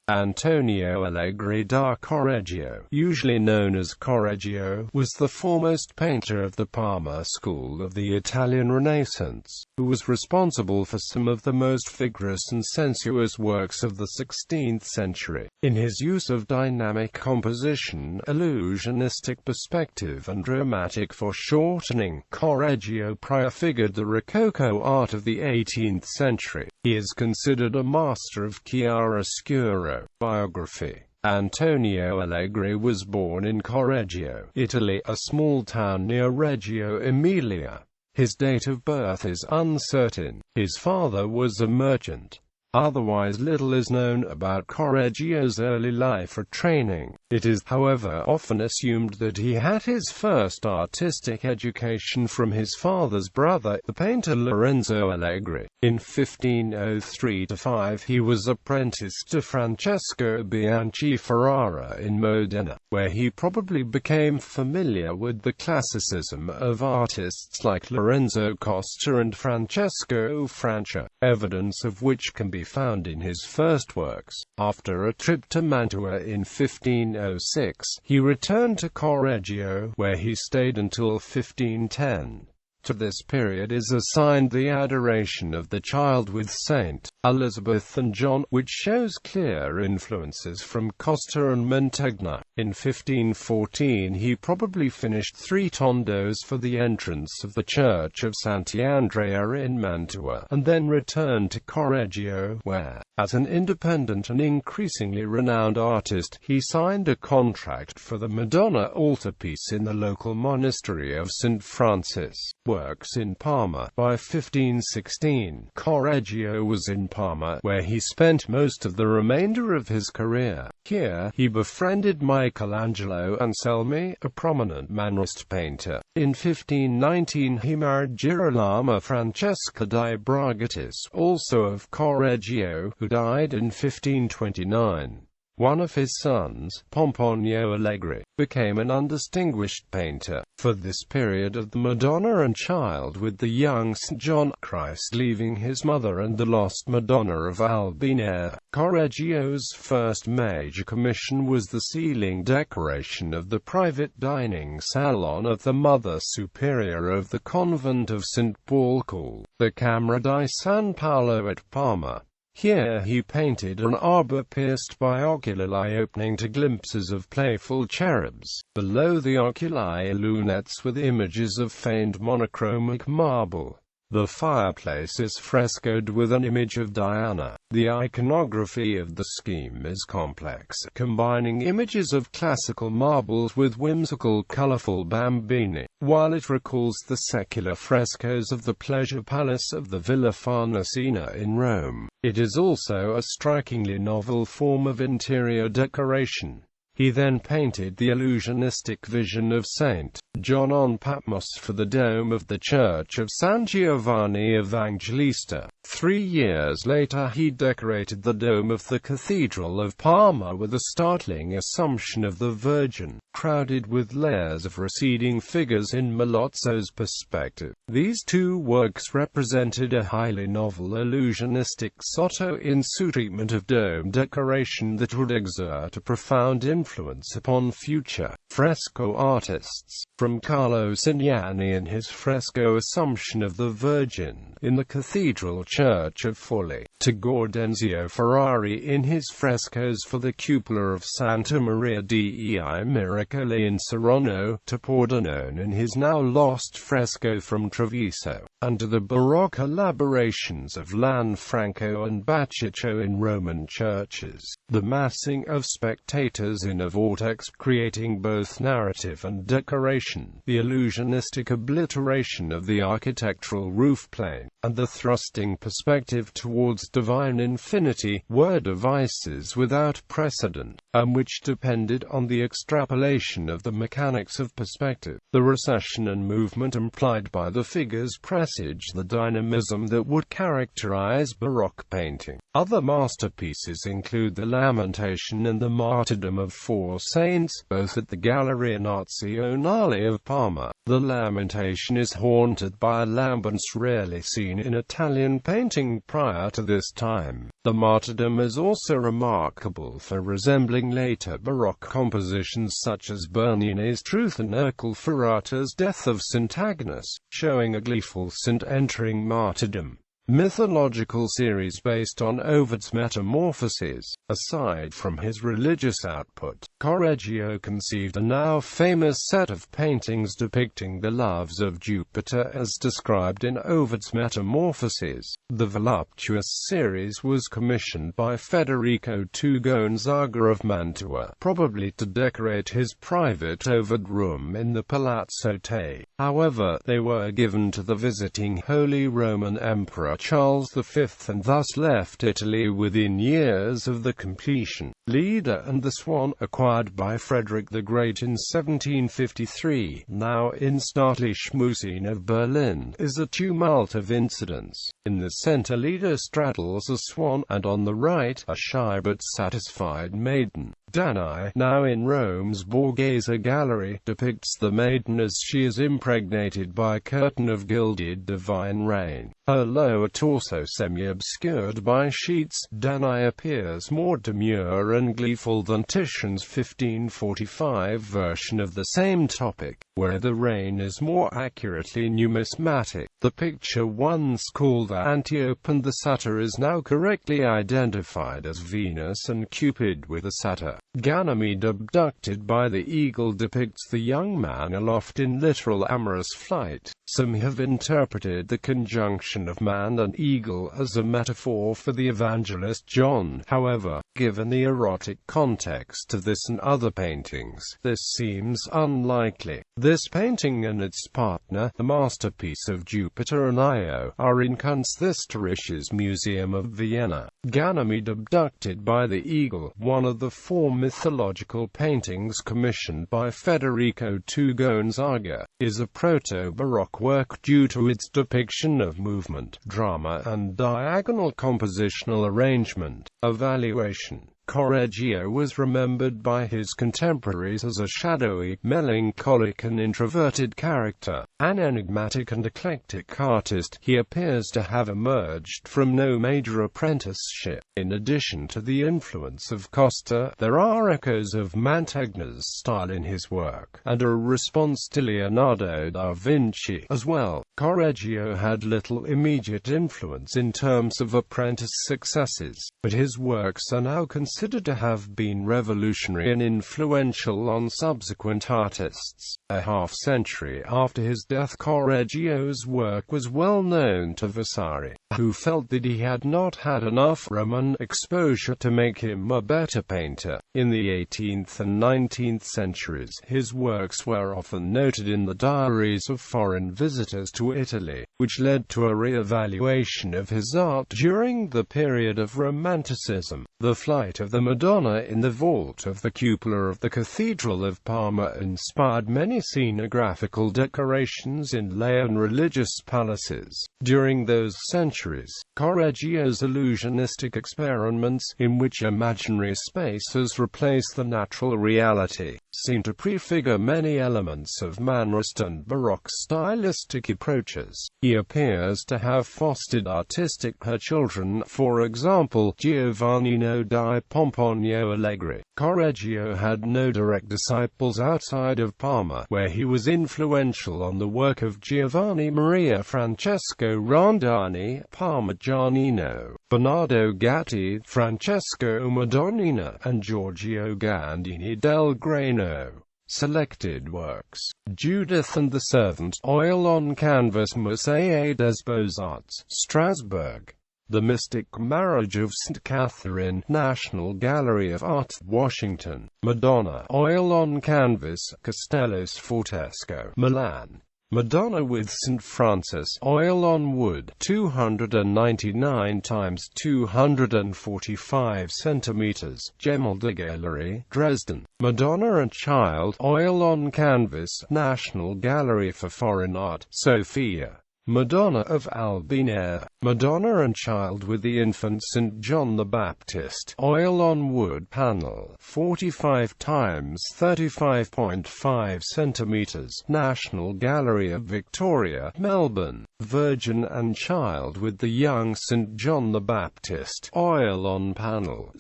Antonio Allegri da Correggio, usually known as Correggio, was the foremost painter of the Parma school of the Italian Renaissance, who was responsible for some of the most vigorous and sensuous works of the 16th century. In his use of dynamic composition, illusionistic perspective and dramatic foreshortening, Correggio prefigured the Rococo art of the 18th century. He is considered a master of chiaroscuro. Biography. Antonio Allegri was born in Correggio, Italy, a small town near Reggio Emilia. His date of birth is uncertain. His father was a merchant. Otherwise, little is known about Correggio's early life or training. It is, however, often assumed that he had his first artistic education from his father's brother, the painter Lorenzo Allegri. In 1503–5 he was apprenticed to Francesco Bianchi Ferrara in Modena, where he probably became familiar with the classicism of artists like Lorenzo Costa and Francesco Francia, evidence of which can be found in his first works. After a trip to Mantua in 1506, he returned to Correggio, where he stayed until 1510. To this period is assigned the Adoration of the Child with Saint Elizabeth and John, which shows clear influences from Costa and Mantegna. In 1514 he probably finished 3 tondos for the entrance of the Church of Sant'Andrea in Mantua, and then returned to Correggio, where, as an independent and increasingly renowned artist, he signed a contract for the Madonna altarpiece in the local monastery of St. Francis. Works in Parma. By 1516, Correggio was in Parma, where he spent most of the remainder of his career. Here, he befriended Michelangelo Anselmi, a prominent Mannerist painter. In 1519 he married Girolama Francesca di Bragatis, also of Correggio, who died in 1529. One of his sons, Pomponio Allegri, became an undistinguished painter. For this period of the Madonna and Child with the young St. John, Christ leaving his mother and the lost Madonna of Albinea, Correggio's first major commission was the ceiling decoration of the private dining salon of the Mother Superior of the convent of St. Paul called the Camera di San Paolo at Parma. Here he painted an arbor pierced by oculi opening to glimpses of playful cherubs. Below the oculi lunettes with images of feigned monochromic marble. The fireplace is frescoed with an image of Diana. The iconography of the scheme is complex, combining images of classical marbles with whimsical, colorful bambini, while it recalls the secular frescoes of the pleasure palace of the Villa Farnesina in Rome. It is also a strikingly novel form of interior decoration. He then painted the illusionistic vision of St. John on Patmos for the dome of the Church of San Giovanni Evangelista. 3 years later he decorated the dome of the Cathedral of Parma with a startling Assumption of the Virgin, crowded with layers of receding figures in Malozzo's perspective. These 2 works represented a highly novel illusionistic sotto insu treatment of dome decoration that would exert a profound influence upon future fresco artists, from Carlo Cignani in his fresco Assumption of the Virgin in the Cathedral Church of Forlì, to Gaudenzio Ferrari in his frescoes for the cupola of Santa Maria dei Miracoli in Saronno, to Pordenone in his now lost fresco from Treviso, and to the Baroque elaborations of Lanfranco and Baciccio in Roman churches. The massing of spectators in a vortex, creating both narrative and decoration, the illusionistic obliteration of the architectural roof plane, and the thrusting perspective towards divine infinity, were devices without precedent, and which depended on the extrapolation of the mechanics of perspective. The recession and movement implied by the figures present presage the dynamism that would characterize Baroque painting. Other masterpieces include the Lamentation and the Martyrdom of Four Saints, both at the Galleria Nazionale of Parma. The Lamentation is haunted by laments rarely seen in Italian painting prior to this time. The Martyrdom is also remarkable for resembling later Baroque compositions such as Bernini's Truth and Ercole Ferrata's Death of St. Agnes, showing a gleeful saint entering martyrdom. Mythological series based on Ovid's Metamorphoses. Aside from his religious output, Correggio conceived a now famous set of paintings depicting the loves of Jupiter as described in Ovid's Metamorphoses. The voluptuous series was commissioned by Federico II Gonzaga of Mantua, probably to decorate his private Ovid room in the Palazzo Te. However, they were given to the visiting Holy Roman Emperor Charles V and thus left Italy within years of the completion. Leda and the Swan, acquired by Frederick the Great in 1753, now in Staatliche Museen of Berlin, is a tumult of incidents. In the center Leda straddles a swan, and on the right, a shy but satisfied maiden. Danae, now in Rome's Borghese Gallery, depicts the maiden as she is impregnated by a curtain of gilded divine rain. Her lower torso semi-obscured by sheets, Danae appears more demure and gleeful than Titian's 1545 version of the same topic, where the rain is more accurately numismatic. The picture once called Antiope and the Satyr is now correctly identified as Venus and Cupid with the satyr. Ganymede, abducted by the eagle, depicts the young man aloft in literal amorous flight. Some have interpreted the conjunction of man and eagle as a metaphor for the evangelist John. However, given the erotic context of this and other paintings, this seems unlikely. This painting and its partner, the masterpiece of Jupiter and Io, are in Kunsthistorisches Museum of Vienna. Ganymede, abducted by the eagle, one of the four mythological paintings commissioned by Federico II Gonzaga, is a proto-Baroque work due to its depiction of movement, drama and diagonal compositional arrangement. Evaluation. Correggio was remembered by his contemporaries as a shadowy, melancholic and introverted character. An enigmatic and eclectic artist, he appears to have emerged from no major apprenticeship. In addition to the influence of Costa, there are echoes of Mantegna's style in his work, and a response to Leonardo da Vinci as well. Correggio had little immediate influence in terms of apprentice successes, but his works are now considered to have been revolutionary and influential on subsequent artists. A half-century after his death, Correggio's work was well known to Vasari, who felt that he had not had enough Roman exposure to make him a better painter. In the 18th and 19th centuries, his works were often noted in the diaries of foreign visitors to Italy, which led to a re-evaluation of his art during the period of Romanticism. The Flight of the Madonna in the vault of the cupola of the Cathedral of Parma inspired many scenographical decorations in lay and religious palaces. During those centuries, Correggio's illusionistic experiments, in which imaginary spaces replace the natural reality, seem to prefigure many elements of Mannerist and Baroque stylistic approaches. He appears to have fostered artistic children, for example, Giovannino di Pomponio Allegri. Correggio had no direct disciples outside of Parma, where he was influential on the work of Giovanni Maria Francesco Rondani, Parmigianino, Bernardo Gatti, Francesco Madonnina, and Giorgio Gandini del Grano. Selected works: Judith and the Servant, oil on canvas, Musée des Beaux-Arts, Strasbourg. The Mystic Marriage of St. Catherine, National Gallery of Art, Washington. Madonna, oil on canvas, Castello Sfortesco, Milan. Madonna with St. Francis, oil on wood, 299 x 245 cm, Gemäldegalerie, Dresden. Madonna and Child, oil on canvas, National Gallery for Foreign Art, Sofia. Madonna of Albinea, Madonna and Child with the Infant St. John the Baptist, oil on wood panel, 45 times 35.5 centimeters, National Gallery of Victoria, Melbourne. Virgin and Child with the Young St. John the Baptist, oil on panel,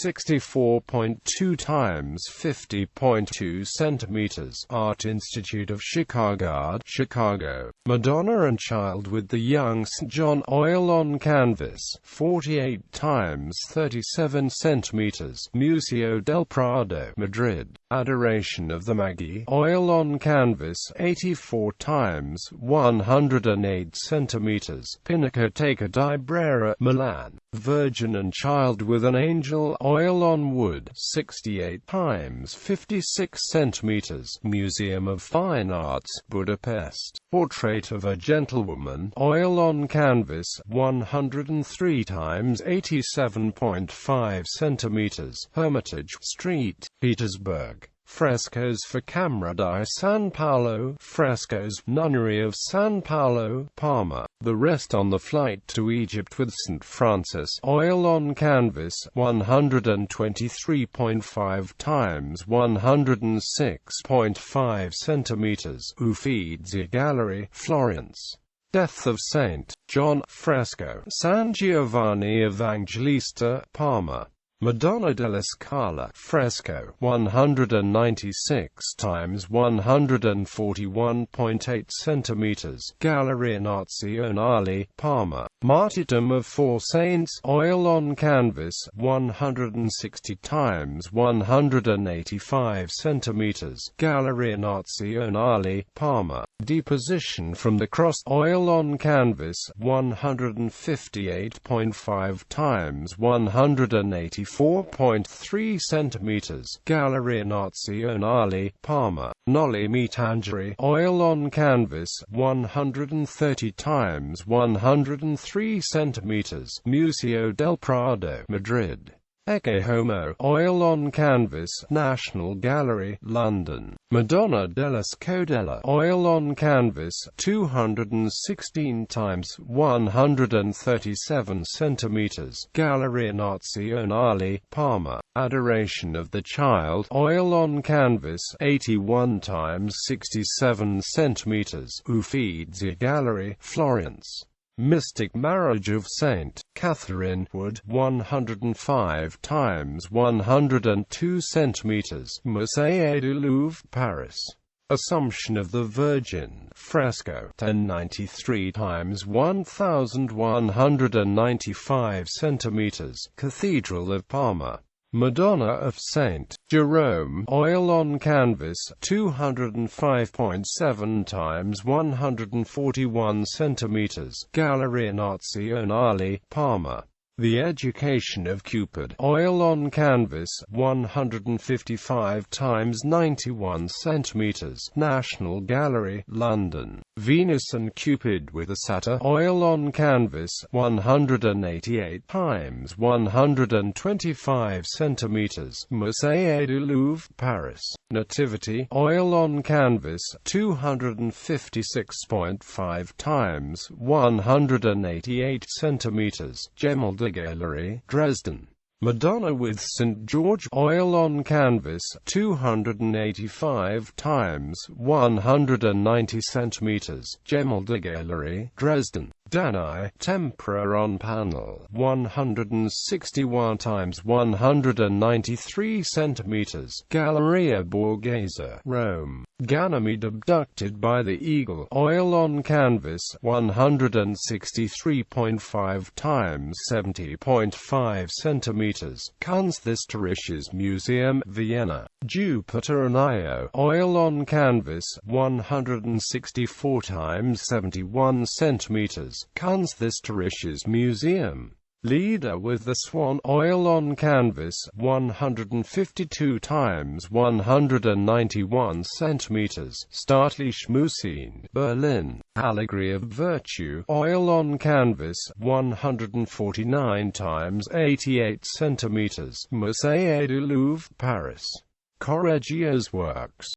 64.2 times 50.2 centimeters, Art Institute of Chicago, Chicago. Madonna and Child with the Young St. John, oil on canvas, 48 times 37 centimeters, Museo del Prado, Madrid. Adoration of the Magi, oil on canvas, 84 times 108 centimeters, Pinacoteca di Brera, Milan. Virgin and Child with an Angel, oil on wood, 68 times 56 centimeters, Museum of Fine Arts, Budapest. Portrait of a Gentlewoman, oil on canvas, 103 times 87.5 centimeters, Hermitage Street, Petersburg. Frescoes for Camera di San Paolo, frescoes, Nunnery of San Paolo, Parma. The rest on the flight to Egypt with St. Francis, oil on canvas, 123.5 times 106.5 centimeters, Uffizi Gallery, Florence. Death of St. John, fresco, San Giovanni Evangelista, Parma. Madonna della Scala, fresco, 196 times 141.8 centimeters, Galleria Nazionale, Parma. Martyrdom of Four Saints, oil on canvas, 160 times 185 centimeters, Galleria Nazionale, Parma. Deposition from the Cross, oil on canvas, 158.5 times 184.3 centimeters, Galleria Nazionale, Parma. Noli Me Tangere, oil on canvas, 130 times 103 centimeters, Museo del Prado, Madrid. Ecce Homo, oil on canvas, National Gallery, London. Madonna della Scodella, oil on canvas, 216 times 137 centimeters, Galleria Nazionale, Parma. Adoration of the Child, oil on canvas, 81 times 67 centimeters, Uffizi Gallery, Florence. Mystic Marriage of St. Catherine, wood, 105 times 102 centimeters, Musée du Louvre, Paris. Assumption of the Virgin, fresco, 1093 times 1195 centimeters, Cathedral of Parma. Madonna of St. Jerome, oil on canvas, 205.7 times 141 centimeters, Galleria Nazionale, Parma. The Education of Cupid, oil on canvas, 155 times 91 centimeters, National Gallery, London. Venus and Cupid with a Satyr, oil on canvas, 188 times 125 centimeters, Musée du Louvre, Paris. Nativity, oil on canvas, 256.5 times 188 centimeters, Gemäldegalerie, Gallery, Dresden. Madonna with St. George, oil on canvas, 285 times 190 centimeters, Gemäldegalerie, Dresden. Danae, Tempera on panel, 161 times 193 centimeters, Galleria Borghese, Rome. Ganymede abducted by the eagle, oil on canvas, 163.5 times 70.5 centimeters, Kunsthistorisches Museum, Vienna. Jupiter and Io, oil on canvas, 164 times 71 centimeters, Kunsthistorisches Museum. Leda with the Swan, oil on canvas, 152 times 191 centimeters, Staatliche Museen, Berlin. Allegory of Virtue, oil on canvas, 149 times 88 centimeters, Musée du Louvre, Paris. Correggio's works.